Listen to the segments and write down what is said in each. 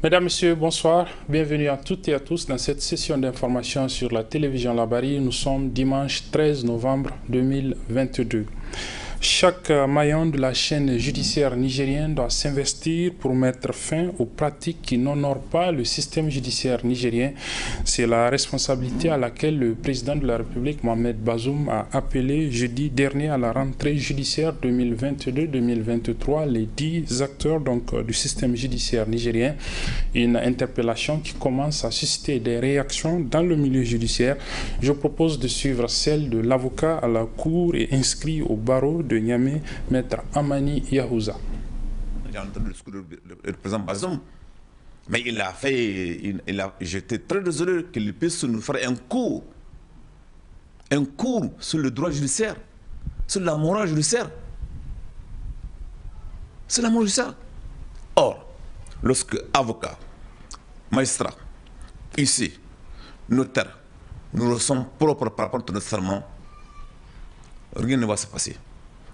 Mesdames, Messieurs, bonsoir. Bienvenue à toutes et à tous dans cette session d'information sur la télévision Labari. Nous sommes dimanche 13 novembre 2022. Chaque maillon de la chaîne judiciaire nigérienne doit s'investir pour mettre fin aux pratiques qui n'honorent pas le système judiciaire nigérien. C'est la responsabilité à laquelle le président de la République, Mohamed Bazoum, a appelé jeudi dernier à la rentrée judiciaire 2022-2023 les 10 acteurs du système judiciaire nigérien. Une interpellation qui commence à susciter des réactions dans le milieu judiciaire. Je propose de suivre celle de l'avocat à la cour et inscrit au barreau de Niamey, maître Amani Yahouza. J'ai entendu le discours du président Bazoum, mais il a fait, j'étais très désolé qu'il puisse nous faire un cours sur le droit judiciaire, sur la morale judiciaire. C'est la morale judiciaire. Or, lorsque avocat, magistrat, ici, notaire, nous sommes propres par rapport à notre serment, rien ne va se passer.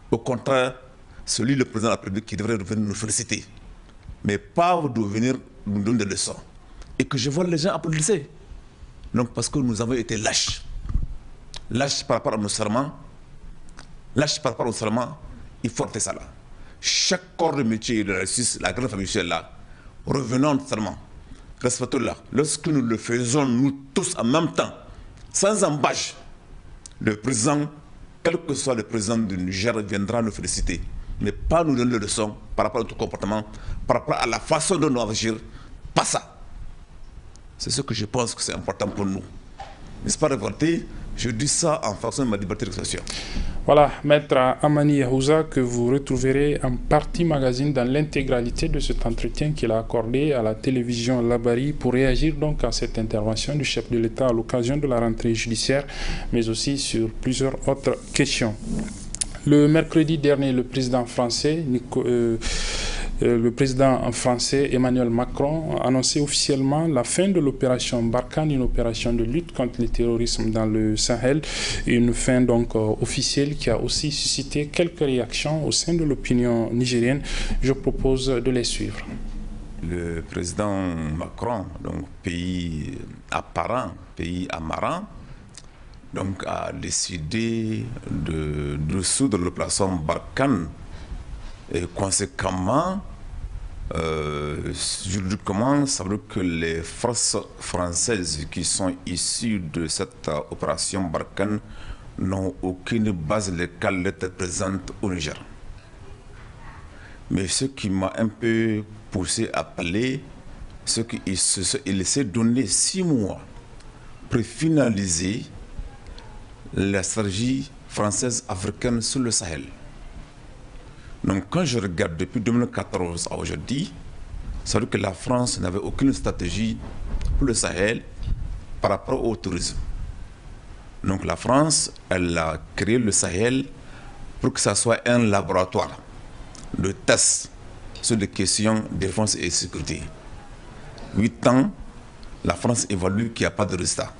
Au contraire, c'est lui le président de la République qui devrait venir nous féliciter, mais pas de venir nous donner des leçons. Et que je vois les gens applaudisser. Donc parce que nous avons été lâches. Lâches par rapport à nos serments. Lâches par rapport au serment, il faut faire ça là. Chaque corps de métier de la justice, la grande famille là, revenons au serment. Respectons-la. Lorsque nous le faisons, nous tous en même temps, sans embâche, le président, quel que soit le président du Niger, viendra nous féliciter, mais pas nous donner des leçons par rapport à notre comportement, par rapport à la façon dont nous agir. Pas ça. C'est ce que je pense que c'est important pour nous. N'est-ce pas révolté? Je dis ça en fonction de ma liberté d'expression. Voilà, maître Amani Yahouza, que vous retrouverez en partie magazine dans l'intégralité de cet entretien qu'il a accordé à la télévision Labari pour réagir donc à cette intervention du chef de l'État à l'occasion de la rentrée judiciaire, mais aussi sur plusieurs autres questions. Le mercredi dernier, le président français Emmanuel Macron a annoncé officiellement la fin de l'opération Barkhane, une opération de lutte contre le terrorisme dans le Sahel, une fin donc officielle qui a aussi suscité quelques réactions au sein de l'opinion nigérienne. Je propose de les suivre. Le président Macron, donc pays apparent, pays amarant, donc a décidé de dissoudre l'opération Barkhane. Et conséquemment, juridiquement, ça veut dire que les forces françaises qui sont issues de cette opération Barkhane n'ont aucune base légale d'être présentes au Niger. Mais ce qui m'a un peu poussé à parler, c'est qu'il s'est donné 6 mois pour finaliser la stratégie française africaine sur le Sahel. Donc quand je regarde depuis 2014 à aujourd'hui, ça veut dire que la France n'avait aucune stratégie pour le Sahel par rapport au tourisme. Donc la France, elle a créé le Sahel pour que ça soit un laboratoire de tests sur des questions de défense et sécurité. 8 ans, la France évalue qu'il n'y a pas de résultat.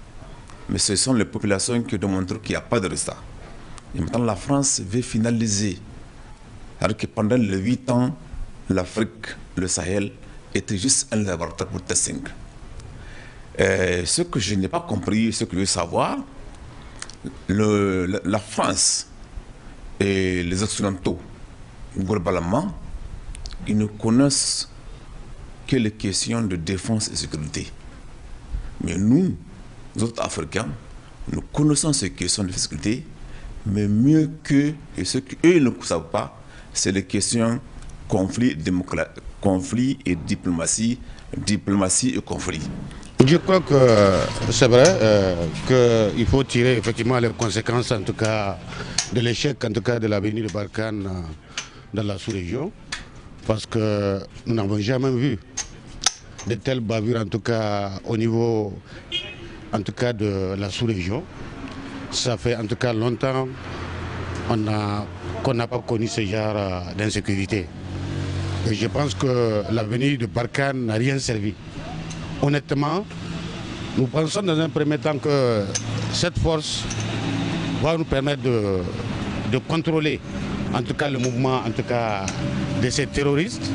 Mais ce sont les populations qui démontrent qu'il n'y a pas de résultat. Et maintenant la France veut finaliser. Alors que pendant les 8 ans, l'Afrique, le Sahel, était juste un laboratoire pour testing. Ce que je n'ai pas compris, ce que je veux savoir, la France et les Occidentaux, globalement, ils ne connaissent que les questions de défense et sécurité. Mais nous, autres Africains, nous connaissons ces questions de sécurité, mais mieux qu'eux, et ce qu'eux ne savent pas, c'est les questions conflit et diplomatie, diplomatie et conflit. Je crois que c'est vrai qu'il faut tirer effectivement les conséquences en tout cas de l'échec en tout cas de la venue de Barkhane dans la sous-région, parce que nous n'avons jamais vu de telles bavures en tout cas au niveau en tout cas de la sous-région. Ça fait en tout cas longtemps qu'on n'a pas connu ce genre d'insécurité. Et je pense que la venue de Barkhane n'a rien servi. Honnêtement, nous pensons dans un premier temps que cette force va nous permettre de contrôler en tout cas le mouvement en tout cas de ces terroristes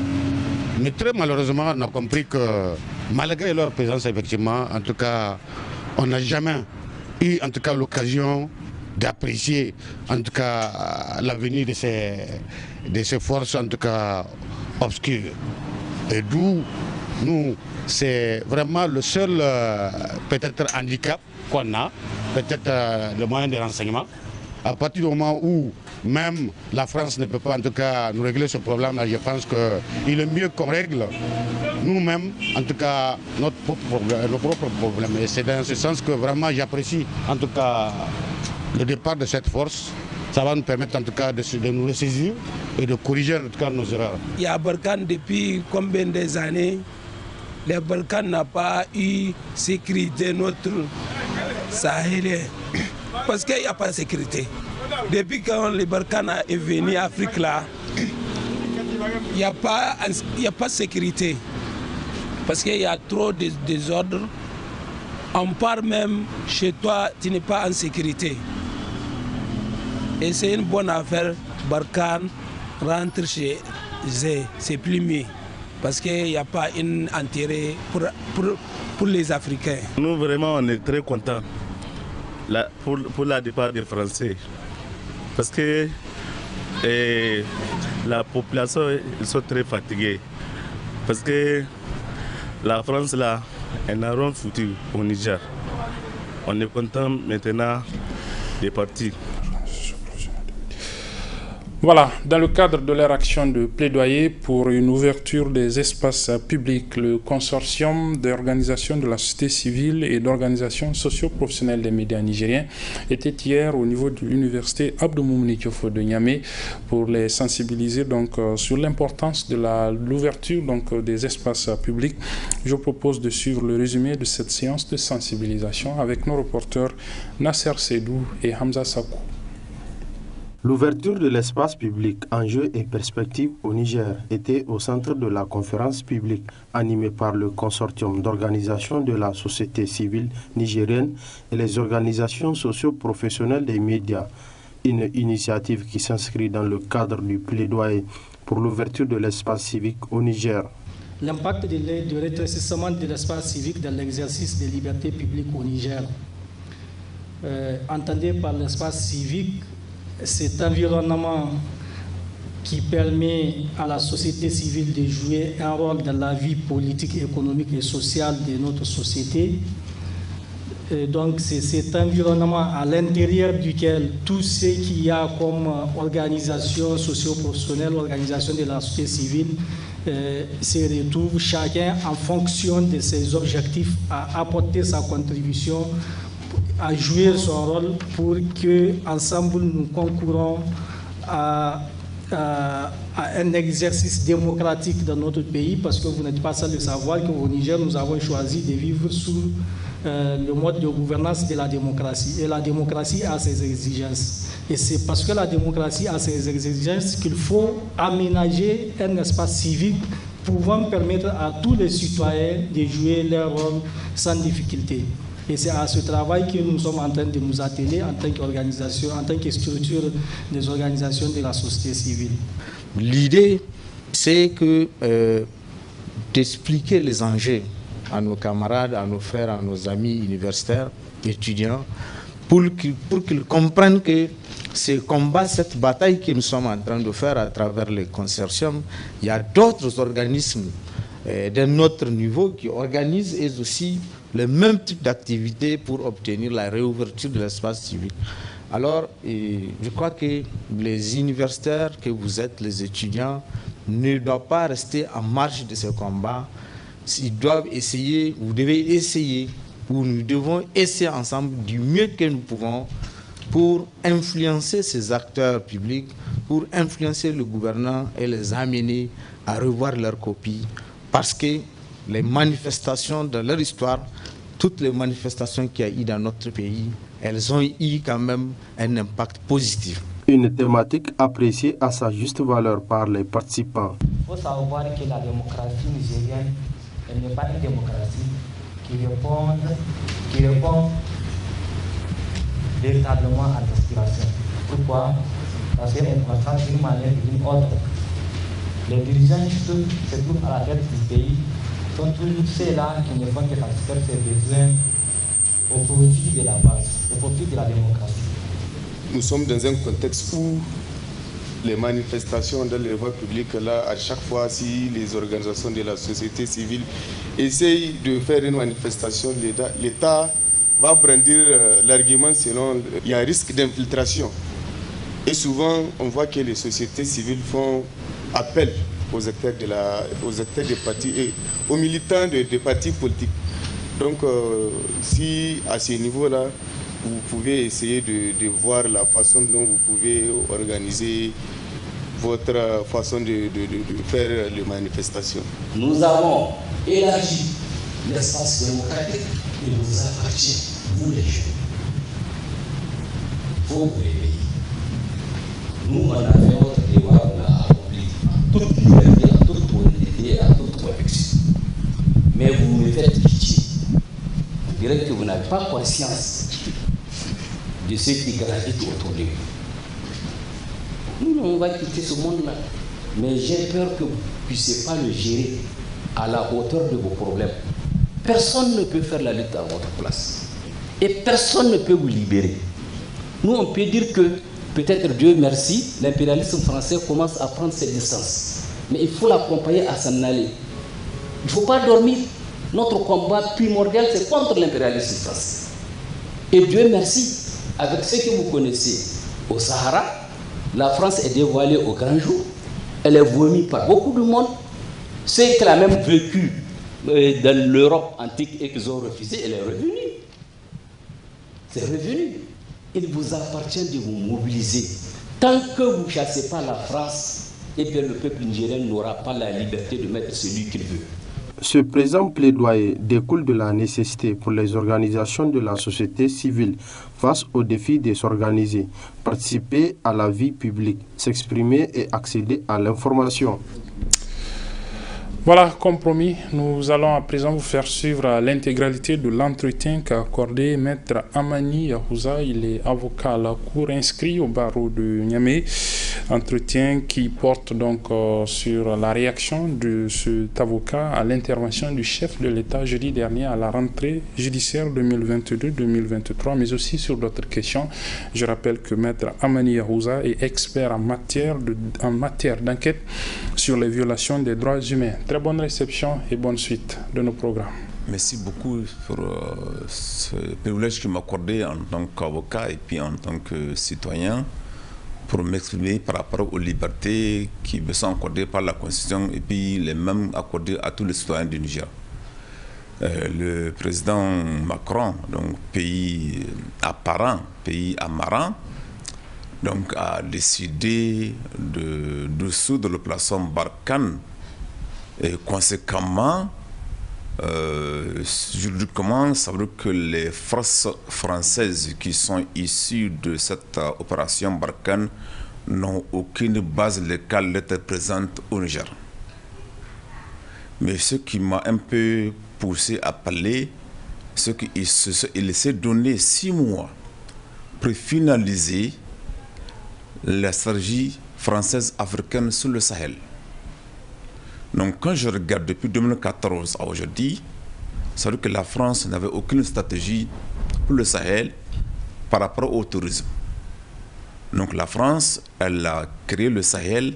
Mais très malheureusement, on a compris que malgré leur présence, effectivement, en tout cas, on n'a jamais eu en tout cas l'occasion d'apprécier en tout cas l'avenir de ces forces en tout cas obscures. Et d'où nous, c'est vraiment le seul peut-être handicap qu'on a, peut-être le moyen de renseignement. À partir du moment où même la France ne peut pas en tout cas nous régler ce problème-là, je pense qu'il est mieux qu'on règle nous-mêmes, en tout cas nos propres problèmes. Et c'est dans ce sens que vraiment j'apprécie en tout cas le départ de cette force. Ça va nous permettre en tout cas de nous ressaisir et de corriger en tout cas nos erreurs. Il y a Barkhane depuis combien d'années? Les Balkans n'ont pas eu sécurité notre Sahélien. Parce qu'il n'y a pas de sécurité. Depuis quand les Balkans est venu en Afrique là, il n'y a pas de sécurité. Parce qu'il y a trop de désordre. On part même chez toi, tu n'es pas en sécurité. Et c'est une bonne affaire. Barkhane rentre chez Zé, c'est plus mieux. Parce qu'il n'y a pas un intérêt pour les Africains. Nous, vraiment, on est très contents pour la départ des Français. Parce que la population, ils sont très fatigués. Parce que la France, là, elle n'a rien foutu au Niger. On est content maintenant des partis. Voilà, dans le cadre de leur action de plaidoyer pour une ouverture des espaces publics, le consortium d'organisations de la société civile et d'organisations socio-professionnelles des médias nigériens était hier au niveau de l'université Abdou Moumouni Diofo de Niamey pour les sensibiliser donc sur l'importance de l'ouverture des espaces publics. Je propose de suivre le résumé de cette séance de sensibilisation avec nos reporters Nasser Sedou et Hamza Sakou. L'ouverture de l'espace public, enjeux et perspectives au Niger était au centre de la conférence publique animée par le consortium d'organisations de la société civile nigérienne et les organisations socio-professionnelles des médias, une initiative qui s'inscrit dans le cadre du plaidoyer pour l'ouverture de l'espace civique au Niger. L'impact du rétrécissement de l'espace civique dans l'exercice des libertés publiques au Niger. Entendez par l'espace civique cet environnement qui permet à la société civile de jouer un rôle dans la vie politique, économique et sociale de notre société. Et donc c'est cet environnement à l'intérieur duquel tout ce qu'il y a comme organisation socio-professionnelle, organisation de la société civile se retrouve chacun en fonction de ses objectifs à apporter sa contribution, à jouer son rôle pour que ensemble nous concourons à un exercice démocratique dans notre pays, parce que vous n'êtes pas seul de savoir qu'au Niger, nous avons choisi de vivre sous le mode de gouvernance de la démocratie. Et la démocratie a ses exigences. Et c'est parce que la démocratie a ses exigences qu'il faut aménager un espace civique pouvant permettre à tous les citoyens de jouer leur rôle sans difficulté. Et c'est à ce travail que nous sommes en train de nous atteler en tant qu'organisation, en tant que structure des organisations de la société civile. L'idée, c'est que d'expliquer les enjeux à nos camarades, à nos frères, à nos amis universitaires, étudiants, pour qu'ils comprennent que ce combat, cette bataille que nous sommes en train de faire à travers les consortiums, il y a d'autres organismes d'un autre niveau qui organisent eux aussi le même type d'activité pour obtenir la réouverture de l'espace civique. Alors, je crois que les universitaires que vous êtes, les étudiants, ne doivent pas rester en marge de ce combat. Ils doivent essayer, vous devez essayer, ou nous devons essayer ensemble du mieux que nous pouvons pour influencer ces acteurs publics, pour influencer le gouvernement et les amener à revoir leurs copies. Parce que les manifestations de leur histoire, toutes les manifestations qu'il y a eu dans notre pays, elles ont eu quand même un impact positif. Une thématique appréciée à sa juste valeur par les participants. Il faut savoir que la démocratie nigérienne, elle n'est pas une démocratie qui répond véritablement à l'aspiration. Pourquoi? Parce qu'on constate d'une manière ou d'une autre Les dirigeants qui se trouvent à la tête du pays sont toujours ceux-là qui ne font que satisfaire ses besoins au profit de la base, au profit de la démocratie. Nous sommes dans un contexte où les manifestations dans les voies publiques, là, à chaque fois, si les organisations de la société civile essayent de faire une manifestation, l'État va brandir l'argument selon il y a un risque d'infiltration. Et souvent, on voit que les sociétés civiles font appel aux acteurs, des partis et aux militants des partis politiques. Donc, si à ce niveau-là, vous pouvez essayer de voir la façon dont vous pouvez organiser votre façon de faire les manifestations. Nous avons élargi l'espace démocratique et nous appartient, vous les jeunes. Il faut vous réveiller. Nous, on a fait notre devoir, on a accompli toute liberté, à toute honnêteté, à toute protection. Mais vous me faites pitié. Je dirais que vous n'avez pas conscience de ce qui gravite autour de vous. Nous, on va quitter ce monde-là. Mais j'ai peur que vous ne puissiez pas le gérer à la hauteur de vos problèmes. Personne ne peut faire la lutte à votre place. Et personne ne peut vous libérer. Nous, on peut dire que, peut-être Dieu merci, l'impérialisme français commence à prendre ses distances. Mais il faut l'accompagner à s'en aller. Il ne faut pas dormir. Notre combat primordial, c'est contre l'impérialisme français. Et Dieu merci, avec ce que vous connaissez au Sahara, la France est dévoilée au grand jour. Elle est vomi par beaucoup de monde. Ce qu'elle a même vécu dans l'Europe antique et qu'ils ont refusé, elle est revenue. C'est revenu. Il vous appartient de vous mobiliser. Tant que vous ne chassez pas la France, eh bien le peuple nigérien n'aura pas la liberté de mettre celui qu'il veut. Ce présent plaidoyer découle de la nécessité pour les organisations de la société civile face au défi de s'organiser, participer à la vie publique, s'exprimer et accéder à l'information. Voilà, comme promis, nous allons à présent vous faire suivre l'intégralité de l'entretien qu'a accordé Maître Amani Yahouza. Il est avocat à la Cour inscrit au barreau de Niamey. Entretien qui porte donc sur la réaction de cet avocat à l'intervention du chef de l'État jeudi dernier à la rentrée judiciaire 2022-2023, mais aussi sur d'autres questions. Je rappelle que Maître Amani Yahouza est expert en matière d'enquête sur les violations des droits humains. Très bonne réception et bonne suite de nos programmes. Merci beaucoup pour ce privilège que m'accordez en tant qu'avocat et puis en tant que citoyen pour m'exprimer par rapport aux libertés qui me sont accordées par la Constitution et puis les mêmes accordées à tous les citoyens du Niger. Le président Macron, donc pays apparent, pays amarrant, donc a décidé de dissoudre le plateforme Barkhane. Et conséquemment, juridiquement, ça veut dire que les forces françaises qui sont issues de cette opération Barkhane n'ont aucune base légale d'être présentes au Niger. Mais ce qui m'a un peu poussé à parler, c'est qu'il s'est donné 6 mois pour finaliser la stratégie française africaine sur le Sahel. Donc quand je regarde depuis 2014 à aujourd'hui, ça veut dire que la France n'avait aucune stratégie pour le Sahel par rapport au tourisme. Donc la France, elle a créé le Sahel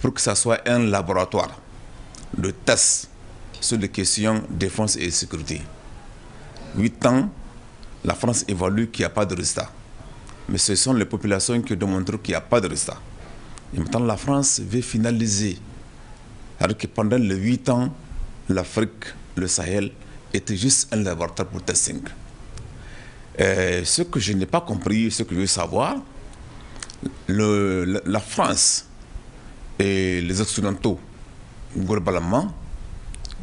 pour que ça soit un laboratoire de tests sur les questions de défense et de sécurité. 8 ans, la France évalue qu'il n'y a pas de résultat. Mais ce sont les populations qui démontrent qu'il n'y a pas de résultat. Et maintenant la France veut finaliser. Alors que pendant les 8 ans, l'Afrique, le Sahel, était juste un laboratoire pour testing. Ce que je n'ai pas compris, ce que je veux savoir, la France et les Occidentaux, globalement,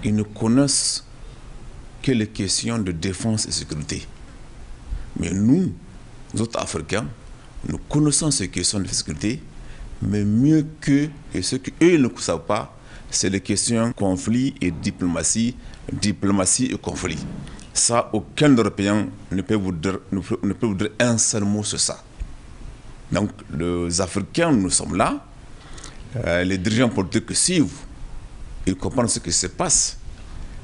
ils ne connaissent que les questions de défense et sécurité. Mais nous, autres Africains, nous connaissons ces questions de sécurité, mais mieux qu'eux, et ce qu'eux ne savent pas, c'est les questions conflit et diplomatie et conflit. Ça, aucun Européen ne peut vous dire un seul mot sur ça. Donc, les Africains, nous sommes là. les dirigeants politiques suivent, ils comprennent ce qui se passe,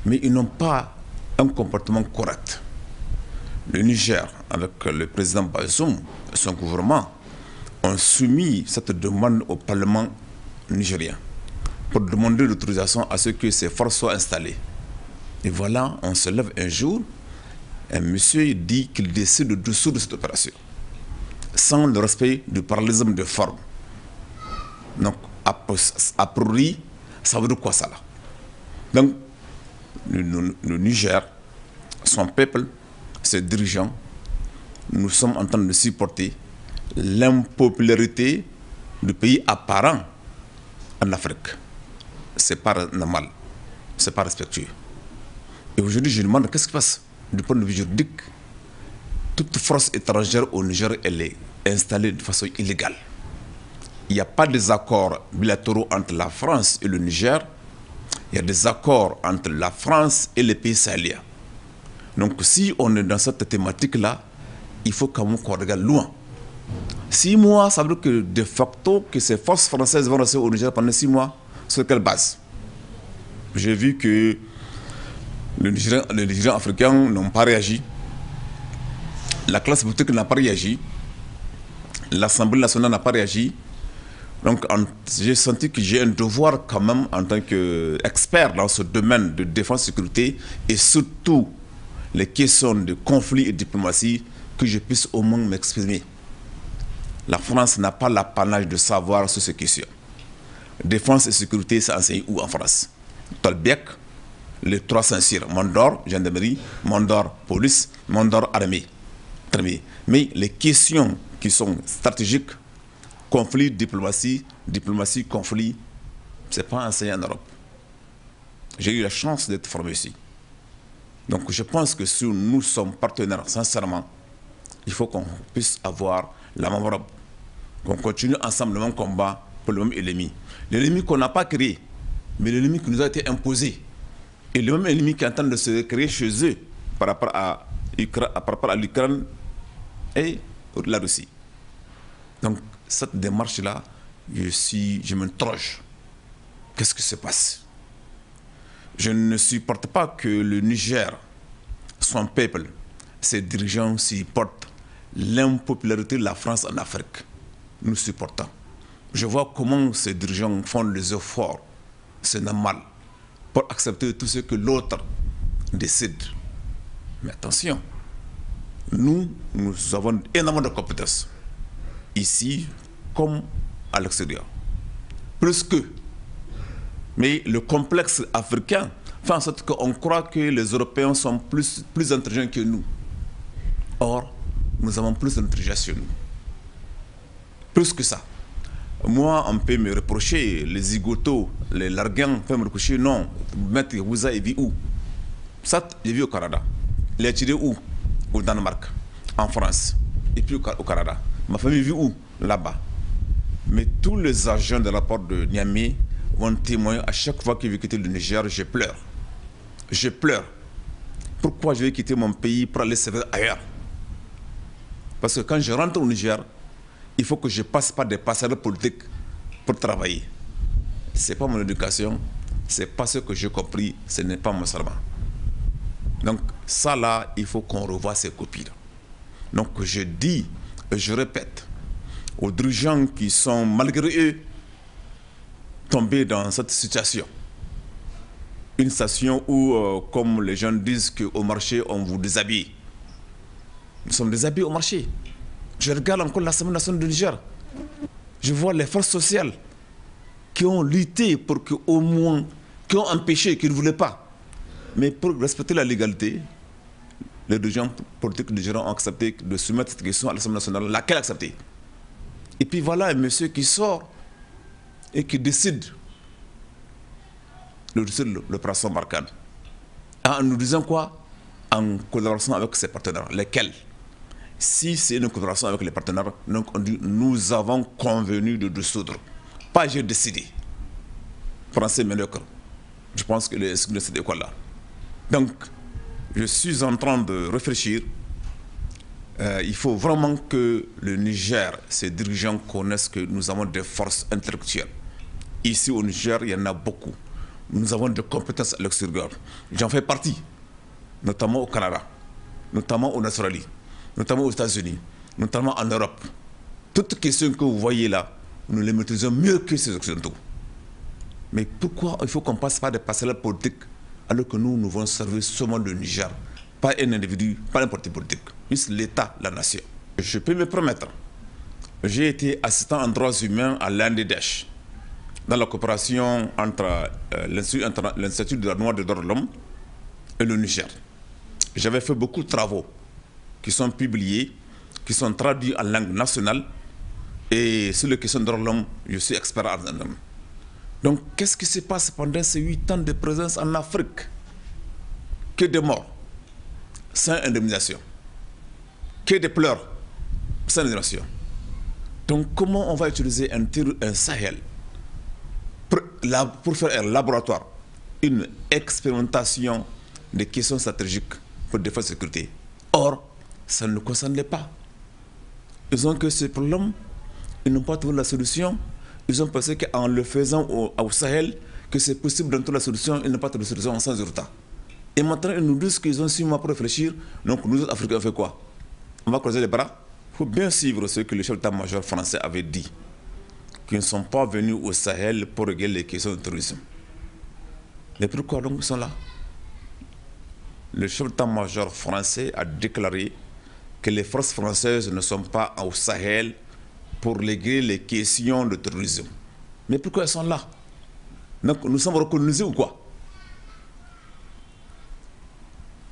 mais ils n'ont pas un comportement correct. Le Niger, avec le président Bazoum et son gouvernement, ont soumis cette demande au Parlement nigérien pour demander l'autorisation à ce que ces forces soient installées. Et voilà, on se lève un jour, un monsieur dit qu'il décide de dissoudre cette opération, sans le respect du parallélisme de forme. Donc, a priori, ça veut dire quoi ça là? Donc, le Niger, son peuple, ses dirigeants, nous sommes en train de supporter l'impopularité du pays apparent en Afrique. C'est pas normal, c'est pas respectueux. Et aujourd'hui, je me demande qu'est-ce qui se passe du point de vue juridique. Toute force étrangère au Niger, elle est installée de façon illégale. Il n'y a pas des accords bilatéraux entre la France et le Niger. Il y a des accords entre la France et les pays sahéliens. Donc si on est dans cette thématique-là, il faut quand même qu'on regarde loin. 6 mois, ça veut dire que de facto, que ces forces françaises vont rester au Niger pendant 6 mois. Sur quelle base? J'ai vu que les dirigeants africains n'ont pas réagi. La classe politique n'a pas réagi. L'Assemblée nationale n'a pas réagi. Donc j'ai senti que j'ai un devoir quand même en tant qu'expert dans ce domaine de défense et sécurité et surtout les questions de conflit et de diplomatie, que je puisse au moins m'exprimer. La France n'a pas l'apanage de savoir sur ces questions. Défense et sécurité, c'est enseigné où en France? Tolbiac, les 3 Saint-Cyr, Mondor, gendarmerie, Mondor, police, Mondor, armée. Mais les questions qui sont stratégiques, conflit, diplomatie, conflit, ce n'est pas enseigné en Europe. J'ai eu la chance d'être formé ici. Donc je pense que si nous sommes partenaires, sincèrement, il faut qu'on puisse avoir la même robe, qu'on continue ensemble le même combat pour le même ennemi. L'ennemi qu'on n'a pas créé, mais l'ennemi qui nous a été imposé. Et le même ennemi qui est en train de se créer chez eux par rapport à l'Ukraine et la Russie. Donc cette démarche-là, je m'interroge. Qu'est-ce qui se passe? Je ne supporte pas que le Niger, son peuple, ses dirigeants supportent l'impopularité de la France en Afrique. Nous supportons. Je vois comment ces dirigeants font les efforts, c'est normal, pour accepter tout ce que l'autre décide. Mais attention, nous avons énormément de compétences, ici comme à l'extérieur. Plus que. Mais le complexe africain fait en sorte qu'on croit que les Européens sont plus intelligents que nous. Or, nous avons plus d'intelligence que nous. Plus que ça. Moi, on peut me reprocher, les zigotos, les larguins peuvent me reprocher, non, Maître Yahouza, il vit où? Ça, il vit au Canada. Il est tiré où? Au Danemark, en France, et puis au Canada. Ma famille vit où? Là-bas. Mais tous les agents de la porte de Niamey vont témoigner à chaque fois que je vais quitter le Niger, je pleure. Je pleure. Pourquoi je vais quitter mon pays pour aller servir ailleurs? Parce que quand je rentre au Niger, il faut que je passe par des passages politiques pour travailler. Ce n'est pas mon éducation, ce n'est pas ce que j'ai compris, ce n'est pas mon serment. Donc ça là, il faut qu'on revoie ces copies-là. Donc je dis, et je répète, aux dirigeants qui sont malgré eux tombés dans cette situation. Une situation où, comme les gens disent qu'au marché, on vous déshabille. Nous sommes déshabillés au marché. Je regarde encore l'Assemblée nationale du Niger. Je vois les forces sociales qui ont lutté pour qu'au moins, qui ont empêché, qui ne voulaient pas. Mais pour respecter la légalité, les dirigeants politiques du Niger ont accepté de soumettre cette question à l'Assemblée nationale, laquelle a accepté. Et puis voilà un monsieur qui sort et qui décide de l'opération Barkhane. En nous disant quoi? En collaboration avec ses partenaires. Lesquels? Si c'est une collaboration avec les partenaires, donc on dit nous avons convenu de dissoudre. Pas j'ai décidé. Français médiocre. Je pense que c'est quoi là. Donc, je suis en train de réfléchir. Il faut vraiment que le Niger, ses dirigeants connaissent que nous avons des forces intellectuelles, Ici au Niger, il y en a beaucoup. Nous avons des compétences à l'extérieur. J'en fais partie, notamment au Canada, notamment en Australie, notamment aux États-Unis, notamment en Europe. Toutes questions que vous voyez là, nous les maîtrisons mieux que ces Occidentaux. Mais pourquoi il faut qu'on passe par des passerelles politiques alors que nous voulons servir seulement le Niger, pas un individu, pas un parti politique, juste l'État, la nation. Je peux me permettre. J'ai été assistant en droits humains à l'ANDDH, dans la coopération entre l'Institut de la Noire des droits de l'homme et le Niger. J'avais fait beaucoup de travaux qui sont publiés, qui sont traduits en langue nationale, et sur les questions de droits de l'homme, je suis expert en homme. Donc, qu'est-ce qui se passe pendant ces 8 ans de présence en Afrique? Que de morts, sans indemnisation. Que de pleurs, sans indemnisation. Donc, comment on va utiliser un Sahel pour faire un laboratoire, une expérimentation des questions stratégiques pour défense et sécurité? Or, ça ne nous concerne pas. Ils ont que ce problème, ils n'ont pas trouvé la solution. Ils ont pensé qu'en le faisant au Sahel, que c'est possible de trouver la solution, ils n'ont pas trouvé la solution sans résultat. Et maintenant, ils nous disent qu'ils ont 6 mois pour réfléchir. Donc, nous, Africains, on fait quoi? On va croiser les bras? Il faut bien suivre ce que le chef d'état-major français avait dit, qu'ils ne sont pas venus au Sahel pour régler les questions de terrorisme. Mais pourquoi donc ils sont là? Le chef d'état-major français a déclaré que les forces françaises ne sont pas au Sahel pour régler les questions de terrorisme. Mais pourquoi elles sont là? Donc nous sommes reconnus ou quoi?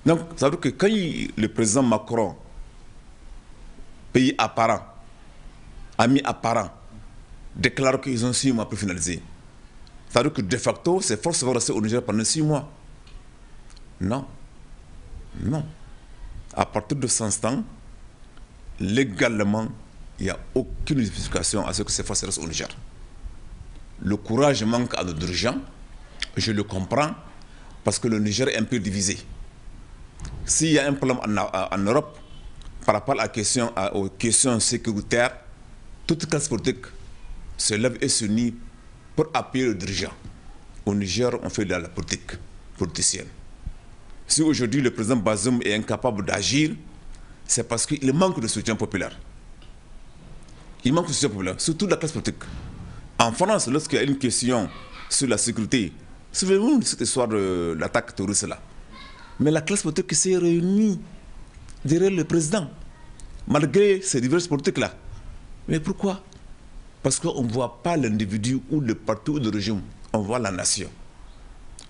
Donc ça veut dire que quand le président Macron, pays apparent, ami apparent, déclare qu'ils ont 6 mois pour finaliser, ça veut dire que de facto, ces forces vont rester au Niger pendant 6 mois. Non. Non. À partir de ce instant, légalement, il n'y a aucune justification à ce que ces forces restent au Niger. Le courage manque à nos dirigeants, je le comprends, parce que le Niger est un peu divisé. S'il y a un problème en Europe, par rapport aux questions sécuritaires, toute classe politique se lève et s'unit pour appuyer le dirigeant. Au Niger, on fait de la politique politicienne. Si aujourd'hui le président Bazoum est incapable d'agir, c'est parce qu'il manque de soutien populaire. Il manque de soutien populaire, surtout la classe politique. En France, lorsqu'il y a une question sur la sécurité, souvenez-vous de cette histoire de l'attaque terroriste là. Mais la classe politique s'est réunie derrière le président, malgré ces diverses politiques là. Mais pourquoi? Parce qu'on ne voit pas l'individu ou le parti ou le régime, on voit la nation.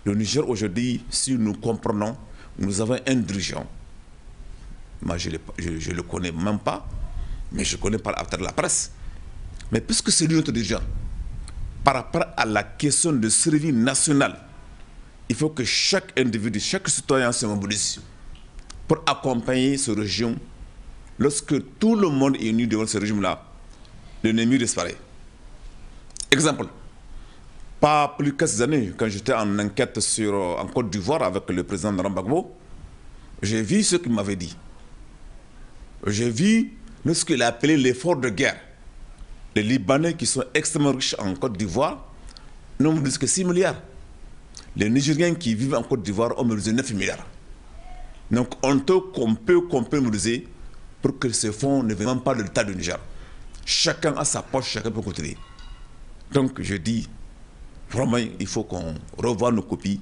Le Niger aujourd'hui, si nous comprenons, nous avons un dirigeant. Moi, je ne le connais même pas, mais je connais par la presse. Mais puisque c'est lui notre dirigeant, par rapport à la question de survie nationale, il faut que chaque individu, chaque citoyen se mobilise pour accompagner ce régime. Lorsque tout le monde est uni devant ce régime-là, l'ennemi disparaît. Exemple, pas plus que quelques années, quand j'étais en enquête en Côte d'Ivoire avec le président Laurent Gbagbo, j'ai vu ce qu'il m'avait dit. J'ai vu ce qu'il a appelé l'effort de guerre. Les Libanais qui sont extrêmement riches en Côte d'Ivoire n'ont plus que 6 milliards. Les Nigériens qui vivent en Côte d'Ivoire ont mobilisé 9 milliards. Donc on peut mobiliser pour que ces fonds ne viennent même pas de l'État du Niger. Chacun a sa poche, chacun peut contribuer. Donc je dis, vraiment, il faut qu'on revoie nos copies,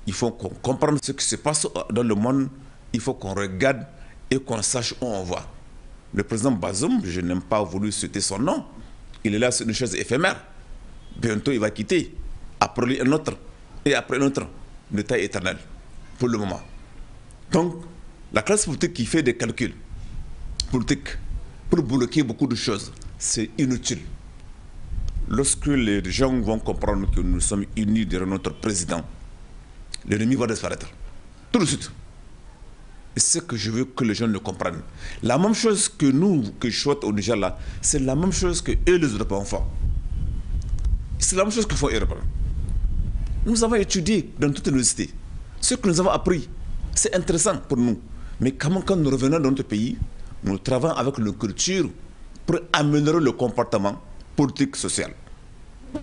il faut qu'on comprenne ce qui se passe dans le monde, il faut qu'on regarde et qu'on sache où on va. Le président Bazoum, je n'aime pas voulu citer son nom, il est là sur une chaise éphémère. Bientôt il va quitter, après lui un autre, et après un autre, l'État est éternel, pour le moment. Donc, la classe politique qui fait des calculs politiques pour bloquer beaucoup de choses, c'est inutile. Lorsque les gens vont comprendre que nous sommes unis derrière notre président, l'ennemi va disparaître. Tout de suite. Et c'est ce que je veux que les gens le comprennent. La même chose que nous, que je souhaite au Niger là, c'est la même chose que eux les Européens font. C'est la même chose que font les Européens. Nous avons étudié dans toute l'université. Ce que nous avons appris, c'est intéressant pour nous. Mais quand nous revenons dans notre pays, nous travaillons avec nos cultures pour améliorer le comportement politique, social.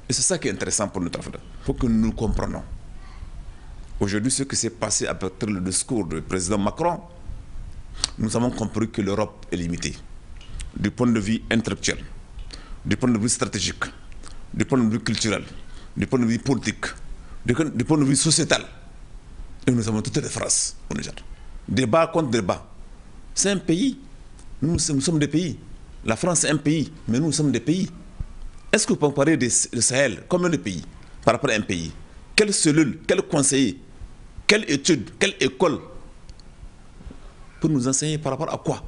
Et c'est ça qui est intéressant pour notre affaire. Il faut que nous comprenions. Aujourd'hui, ce qui s'est passé à partir du discours du président Macron, nous avons compris que l'Europe est limitée. Du point de vue intellectuel, du point de vue stratégique, du point de vue culturel, du point de vue politique, du point de vue sociétal. Et nous avons toutes les phrases au Niger. Débat contre débat. C'est un pays. Nous sommes des pays. La France est un pays, mais nous sommes des pays. Est-ce que vous pouvez parler du Sahel comme un pays par rapport à un pays? Quelle cellule, quel conseiller, quelle étude, quelle école pour nous enseigner par rapport à quoi?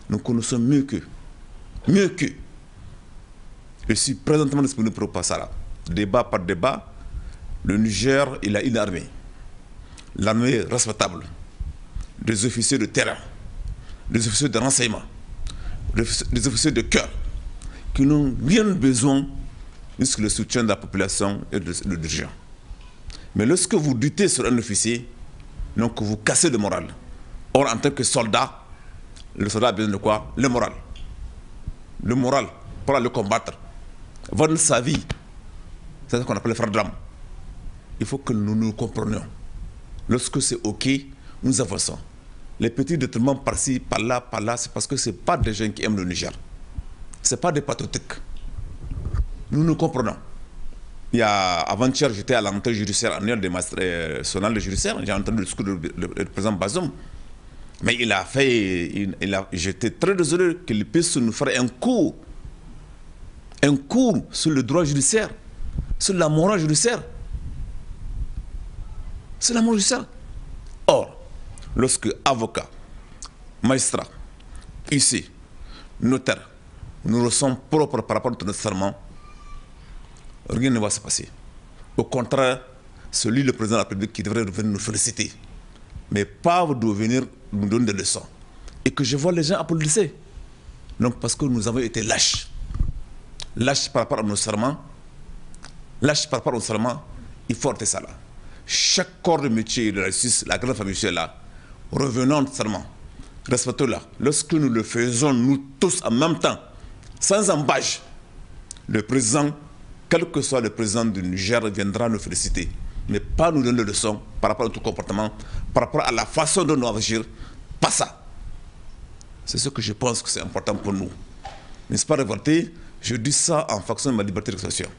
Nous connaissons mieux qu'eux. Mieux qu'eux. Je suis présentement disponible pour passer là. Débat par débat, le Niger, il a une armée. L'armée respectable. Des officiers de terrain, des officiers de renseignement, des officiers de cœur, qui n'ont rien besoin jusqu'au le soutien de la population et de dirigeants. Mais lorsque vous doutez sur un officier, donc vous cassez le moral. Or, en tant que soldat, le soldat a besoin de quoi? Le moral. Le moral pour aller combattre. Vendre sa vie. C'est ce qu'on appelle le frère d'âme. Il faut que nous nous comprenions. Lorsque c'est OK, nous avançons. Les petits détournements par-ci, par-là, c'est parce que ce n'est pas des gens qui aiment le Niger. Ce n'est pas des patriotiques. Nous nous comprenons. Avant-hier, j'étais à l'entrée judiciaire annuelle des nationales de judiciaire. J'ai entendu le discours du président Bazoum. Mais j'étais très désolé qu'il puisse nous faire un cours sur le droit judiciaire, sur la morale judiciaire. C'est la morale judiciaire. Or, lorsque avocat, magistrat, huissier, notaire, nous sommes propres par rapport à notre serment, rien ne va se passer. Au contraire, c'est lui le président de la République qui devrait venir nous féliciter. Mais pas de venir nous donner des leçons. Et que je vois les gens applaudisser. Donc parce que nous avons été lâches. Lâches par rapport à nos serments. Lâches par rapport au serment, il faut arrêter ça là. Chaque corps de métier de la justice, la grande famille est là. Revenons serment. Respectons-la. Lorsque nous le faisons, nous tous en même temps, sans embâche, le président, quel que soit le président du Niger, viendra nous féliciter. Mais pas nous donner de leçons par rapport à notre comportement, par rapport à la façon dont nous agir. Pas ça. C'est ce que je pense que c'est important pour nous. N'est-ce pas révolté? Je dis ça en fonction de ma liberté d'expression.